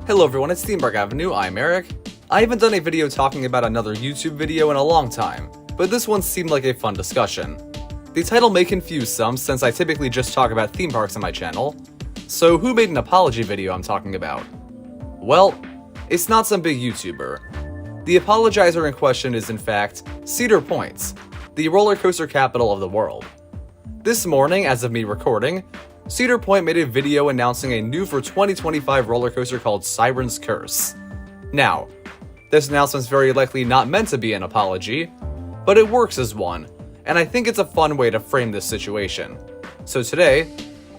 Hello everyone, it's Theme Park Avenue, I'm Eric. I haven't done a video talking about another YouTube video in a long time, but this one seemed like a fun discussion. The title may confuse some since I typically just talk about theme parks on my channel. So who made an apology video I'm talking about? Well, it's not some big YouTuber. The apologizer in question is in fact Cedar Point, the roller coaster capital of the world. This morning, as of me recording, Cedar Point made a video announcing a new for 2025 roller coaster called Siren's Curse. Now, this announcement's very likely not meant to be an apology, but it works as one, and I think it's a fun way to frame this situation. So today,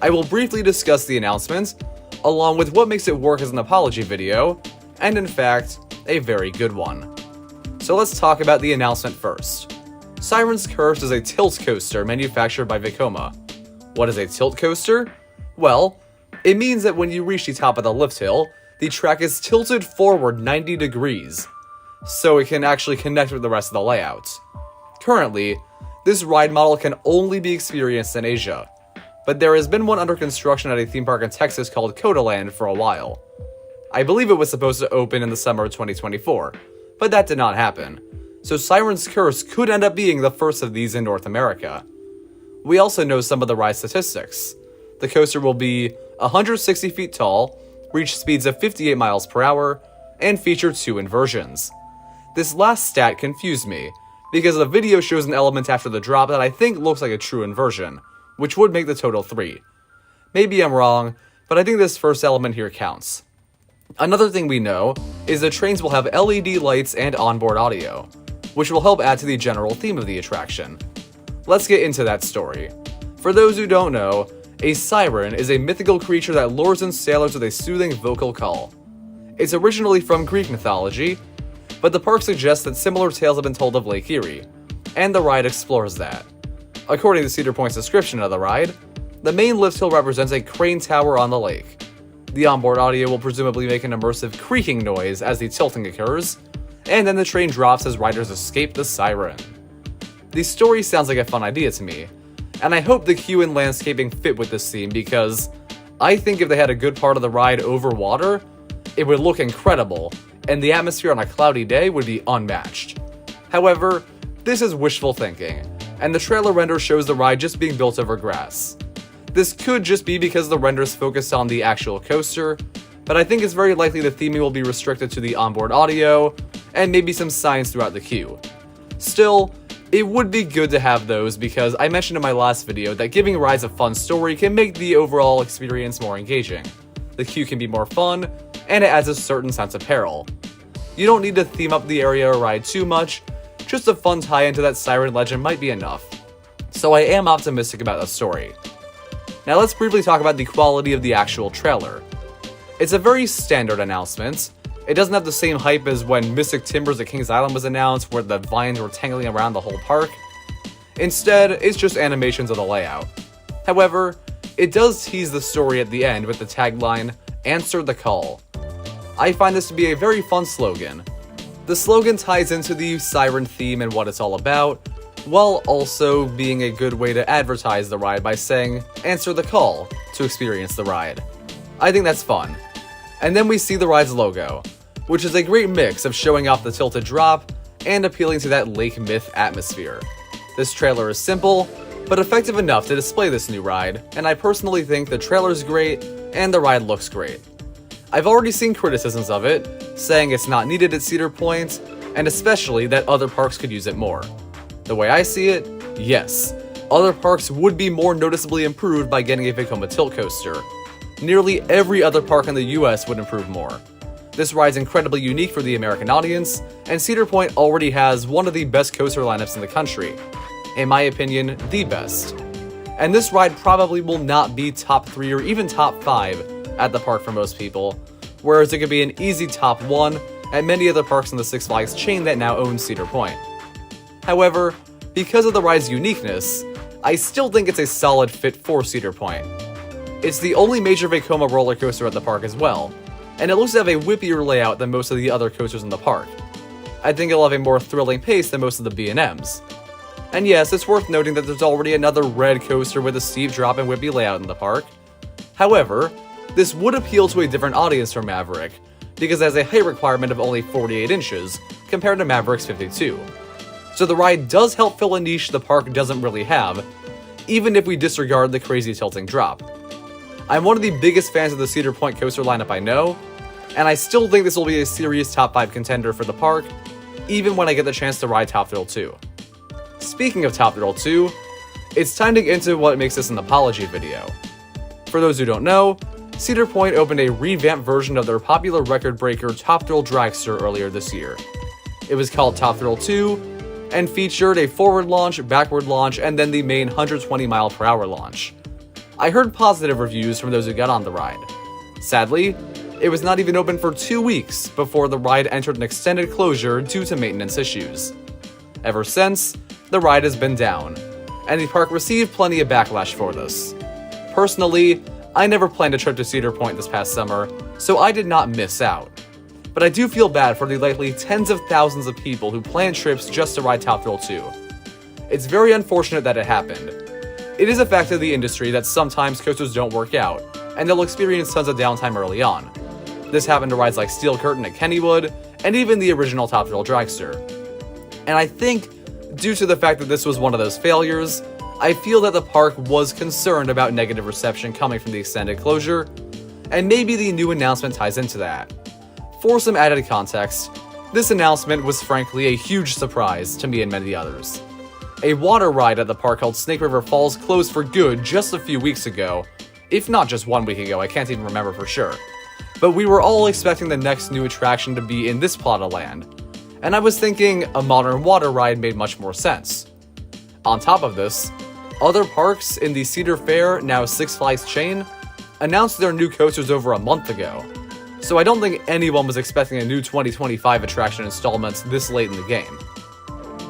I will briefly discuss the announcement, along with what makes it work as an apology video, and in fact, a very good one. So let's talk about the announcement first. Siren's Curse is a tilt coaster manufactured by Vekoma. What is a tilt coaster? Well, it means that when you reach the top of the lift hill, the track is tilted forward 90 degrees, so it can actually connect with the rest of the layout. Currently, this ride model can only be experienced in Asia, but there has been one under construction at a theme park in Texas called Codaland for a while. I believe it was supposed to open in the summer of 2024, but that did not happen, so Siren's Curse could end up being the first of these in North America. We also know some of the ride statistics. The coaster will be 160 feet tall, reach speeds of 58 miles per hour, and feature 2 inversions. This last stat confused me, because the video shows an element after the drop that I think looks like a true inversion, which would make the total 3. Maybe I'm wrong, but I think this first element here counts. Another thing we know is the trains will have LED lights and onboard audio, which will help add to the general theme of the attraction. Let's get into that story. For those who don't know, a siren is a mythical creature that lures in sailors with a soothing vocal call. It's originally from Greek mythology, but the park suggests that similar tales have been told of Lake Erie, and the ride explores that. According to Cedar Point's description of the ride, the main lift hill represents a crane tower on the lake. The onboard audio will presumably make an immersive creaking noise as the tilting occurs, and then the train drops as riders escape the siren. The story sounds like a fun idea to me, and I hope the queue and landscaping fit with this theme because I think if they had a good part of the ride over water, it would look incredible, and the atmosphere on a cloudy day would be unmatched. However, this is wishful thinking, and the trailer render shows the ride just being built over grass. This could just be because the renders focus on the actual coaster, but I think it's very likely the theming will be restricted to the onboard audio, and maybe some signs throughout the queue. Still, it would be good to have those because I mentioned in my last video that giving rides a fun story can make the overall experience more engaging. The queue can be more fun, and it adds a certain sense of peril. You don't need to theme up the area or ride too much, just a fun tie into that siren legend might be enough. So I am optimistic about the story. Now let's briefly talk about the quality of the actual trailer. It's a very standard announcement. It doesn't have the same hype as when Mystic Timbers at Kings Island was announced, where the vines were tangling around the whole park. Instead, it's just animations of the layout. However, it does tease the story at the end with the tagline, "Answer the Call." I find this to be a very fun slogan. The slogan ties into the siren theme and what it's all about, while also being a good way to advertise the ride by saying, "Answer the call" to experience the ride. I think that's fun. And then we see the ride's logo, which is a great mix of showing off the tilted drop and appealing to that lake myth atmosphere. This trailer is simple, but effective enough to display this new ride, and I personally think the trailer's great and the ride looks great. I've already seen criticisms of it, saying it's not needed at Cedar Point, and especially that other parks could use it more. The way I see it, yes, other parks would be more noticeably improved by getting a Vekoma tilt coaster. Nearly every other park in the US would improve more. This ride's incredibly unique for the American audience, and Cedar Point already has one of the best coaster lineups in the country. In my opinion, the best. And this ride probably will not be top 3 or even top 5 at the park for most people, whereas it could be an easy top 1 at many other parks in the Six Flags chain that now owns Cedar Point. However, because of the ride's uniqueness, I still think it's a solid fit for Cedar Point. It's the only major Vekoma roller coaster at the park as well, and it looks to have a whippier layout than most of the other coasters in the park. I think it'll have a more thrilling pace than most of the B&Ms. And yes, it's worth noting that there's already another red coaster with a steep drop and whippy layout in the park. However, this would appeal to a different audience from Maverick, because it has a height requirement of only 48 inches, compared to Maverick's 52. So the ride does help fill a niche the park doesn't really have, even if we disregard the crazy tilting drop. I'm one of the biggest fans of the Cedar Point coaster lineup I know, and I still think this will be a serious top 5 contender for the park, even when I get the chance to ride Top Thrill 2. Speaking of Top Thrill 2, it's time to get into what makes this an apology video. For those who don't know, Cedar Point opened a revamped version of their popular record breaker Top Thrill Dragster earlier this year. It was called Top Thrill 2, and featured a forward launch, backward launch, and then the main 120 mph launch. I heard positive reviews from those who got on the ride. Sadly, it was not even open for 2 weeks before the ride entered an extended closure due to maintenance issues. Ever since, the ride has been down, and the park received plenty of backlash for this. Personally, I never planned a trip to Cedar Point this past summer, so I did not miss out. But I do feel bad for the likely tens of thousands of people who plan trips just to ride Top Thrill 2. It's very unfortunate that it happened. It is a fact of the industry that sometimes coasters don't work out, and they'll experience tons of downtime early on. This happened to rides like Steel Curtain at Kennywood, and even the original Top Thrill Dragster. And I think, due to the fact that this was one of those failures, I feel that the park was concerned about negative reception coming from the extended closure, and maybe the new announcement ties into that. For some added context, this announcement was frankly a huge surprise to me and many others. A water ride at the park called Snake River Falls closed for good just a few weeks ago, if not just 1 week ago, I can't even remember for sure. But we were all expecting the next new attraction to be in this plot of land, and I was thinking a modern water ride made much more sense. On top of this, other parks in the Cedar Fair, now Six Flags chain, announced their new coasters over a month ago, so I don't think anyone was expecting a new 2025 attraction installment this late in the game.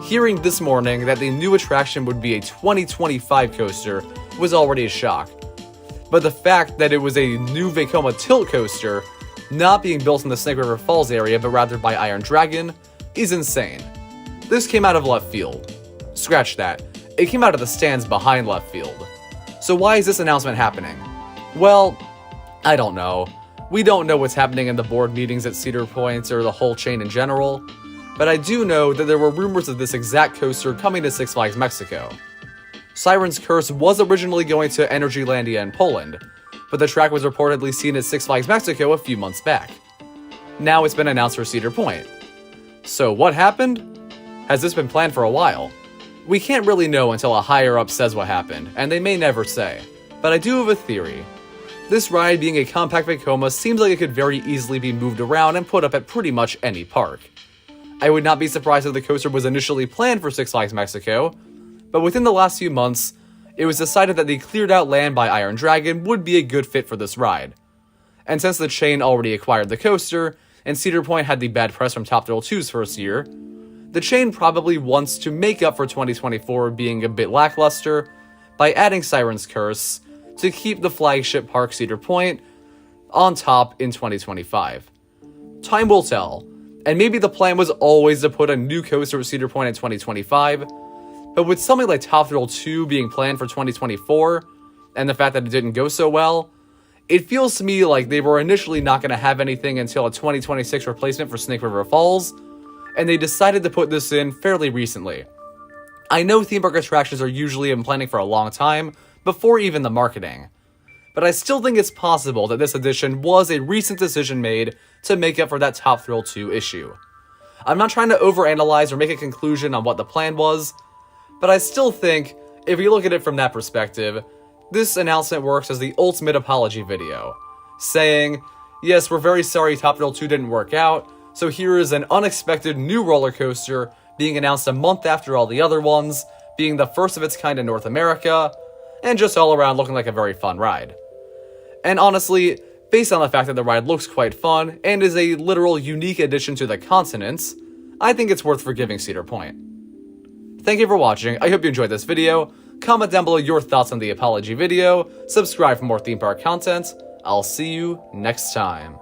Hearing this morning that the new attraction would be a 2025 coaster was already a shock, but the fact that it was a new Vekoma tilt coaster, not being built in the Snake River Falls area but rather by Iron Dragon, is insane. This came out of left field. Scratch that, it came out of the stands behind left field. So why is this announcement happening? Well, I don't know. We don't know what's happening in the board meetings at Cedar Point or the whole chain in general, but I do know that there were rumors of this exact coaster coming to Six Flags Mexico. Siren's Curse was originally going to Energylandia in Poland, but the track was reportedly seen at Six Flags Mexico a few months back. Now it's been announced for Cedar Point. So what happened? Has this been planned for a while? We can't really know until a higher up says what happened, and they may never say. But I do have a theory. This ride being a compact Vekoma seems like it could very easily be moved around and put up at pretty much any park. I would not be surprised if the coaster was initially planned for Six Flags Mexico, but within the last few months, it was decided that the cleared out land by Iron Dragon would be a good fit for this ride. And since the chain already acquired the coaster, and Cedar Point had the bad press from Top Thrill 2's first year, the chain probably wants to make up for 2024 being a bit lackluster by adding Siren's Curse to keep the flagship park Cedar Point on top in 2025. Time will tell, and maybe the plan was always to put a new coaster at Cedar Point in 2025, but with something like Top Thrill 2 being planned for 2024, and the fact that it didn't go so well, it feels to me like they were initially not going to have anything until a 2026 replacement for Snake River Falls, and they decided to put this in fairly recently. I know theme park attractions are usually in planning for a long time, before even the marketing, but I still think it's possible that this edition was a recent decision made to make up for that Top Thrill 2 issue. I'm not trying to overanalyze or make a conclusion on what the plan was, but I still think, if you look at it from that perspective, this announcement works as the ultimate apology video, saying, yes, we're very sorry Top Thrill 2 didn't work out, so here is an unexpected new roller coaster being announced a month after all the other ones, being the first of its kind in North America, and just all around looking like a very fun ride. And honestly, based on the fact that the ride looks quite fun and is a literal unique addition to the continent, I think it's worth forgiving Cedar Point. Thank you for watching, I hope you enjoyed this video. Comment down below your thoughts on the apology video, subscribe for more theme park content. I'll see you next time.